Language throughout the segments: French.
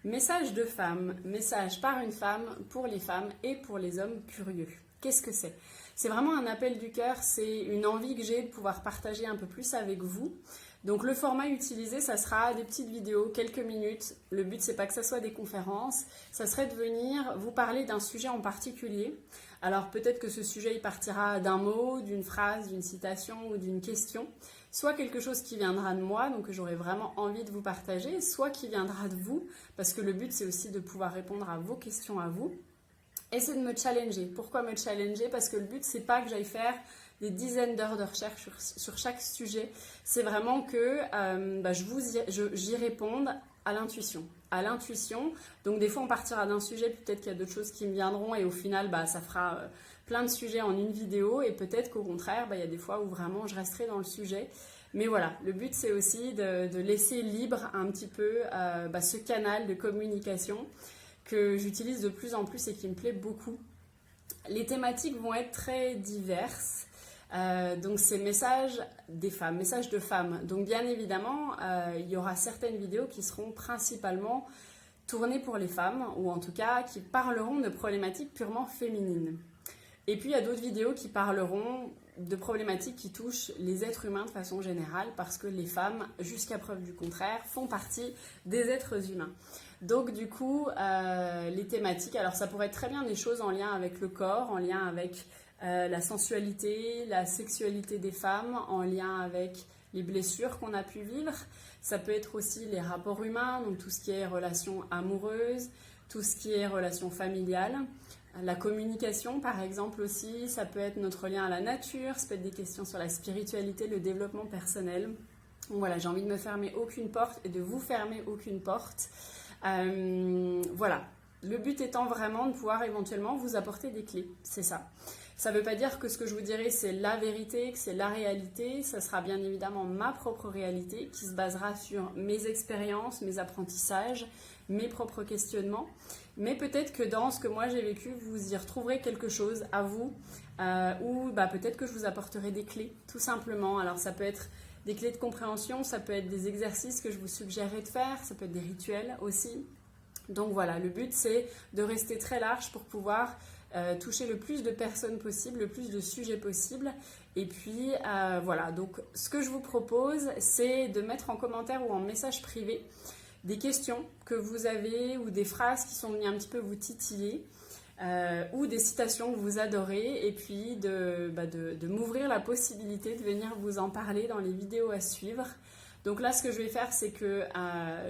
Message de femme, message par une femme, pour les femmes et pour les hommes curieux. Qu'est-ce que c'est? C'est vraiment un appel du cœur, c'est une envie que j'ai de pouvoir partager un peu plus avec vous. Donc le format utilisé, ça sera des petites vidéos, quelques minutes. Le but, c'est pas que ça soit des conférences, ça serait de venir vous parler d'un sujet en particulier. Alors peut-être que ce sujet, il partira d'un mot, d'une phrase, d'une citation ou d'une question. Soit quelque chose qui viendra de moi, donc que j'aurai vraiment envie de vous partager, soit qui viendra de vous, parce que le but, c'est aussi de pouvoir répondre à vos questions à vous. Et c'est de me challenger. Pourquoi me challenger? Parce que le but, c'est pas que j'aille faire des dizaines d'heures de recherche sur chaque sujet. C'est vraiment que j'y réponde à l'intuition. À l'intuition. Donc des fois, on partira d'un sujet, peut-être qu'il y a d'autres choses qui me viendront et au final, ça fera plein de sujets en une vidéo. Et peut-être qu'au contraire, il y a des fois où vraiment je resterai dans le sujet. Mais voilà, le but, c'est aussi de laisser libre un petit peu ce canal de communication que j'utilise de plus en plus et qui me plaît beaucoup. Les thématiques vont être très diverses. Donc c'est messages des femmes, messages de femmes. Donc bien évidemment, il y aura certaines vidéos qui seront principalement tournées pour les femmes, ou en tout cas qui parleront de problématiques purement féminines. Et puis il y a d'autres vidéos qui parleront de problématiques qui touchent les êtres humains de façon générale, parce que les femmes, jusqu'à preuve du contraire, font partie des êtres humains. Donc du coup, les thématiques, alors ça pourrait être très bien des choses en lien avec le corps, en lien avec la sensualité, la sexualité des femmes, en lien avec les blessures qu'on a pu vivre. Ça peut être aussi les rapports humains, donc tout ce qui est relations amoureuses, tout ce qui est relations familiales. La communication, par exemple, aussi, ça peut être notre lien à la nature, ça peut être des questions sur la spiritualité, le développement personnel. Donc voilà, j'ai envie de me fermer aucune porte et de vous fermer aucune porte. Voilà, le but étant vraiment de pouvoir éventuellement vous apporter des clés, c'est ça. Ça ne veut pas dire que ce que je vous dirai c'est la vérité, que c'est la réalité, ça sera bien évidemment ma propre réalité qui se basera sur mes expériences, mes apprentissages, mes propres questionnements. Mais peut-être que dans ce que moi j'ai vécu, vous y retrouverez quelque chose à vous, ou peut-être que je vous apporterai des clés, tout simplement. Alors ça peut être des clés de compréhension, ça peut être des exercices que je vous suggérerais de faire, ça peut être des rituels aussi. Donc voilà, le but c'est de rester très large pour pouvoir toucher le plus de personnes possible, le plus de sujets possible. Et puis voilà, donc ce que je vous propose, c'est de mettre en commentaire ou en message privé des questions que vous avez ou des phrases qui sont venues un petit peu vous titiller. Ou des citations que vous adorez, et puis de m'ouvrir la possibilité de venir vous en parler dans les vidéos à suivre. Donc là, ce que je vais faire, c'est que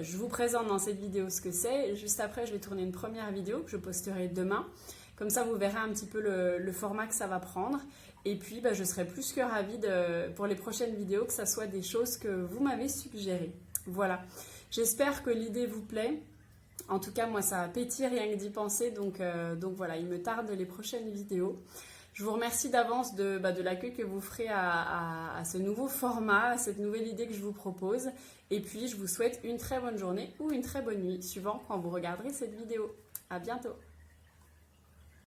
je vous présente dans cette vidéo ce que c'est. Juste après, je vais tourner une première vidéo que je posterai demain. Comme ça, vous verrez un petit peu le format que ça va prendre. Et puis, je serai plus que ravie pour les prochaines vidéos que ça soit des choses que vous m'avez suggérées. Voilà. J'espère que l'idée vous plaît. En tout cas, moi, ça pétille rien que d'y penser, donc voilà, il me tarde les prochaines vidéos. Je vous remercie d'avance de l'accueil que vous ferez à ce nouveau format, à cette nouvelle idée que je vous propose. Et puis, je vous souhaite une très bonne journée ou une très bonne nuit, suivant quand vous regarderez cette vidéo. À bientôt!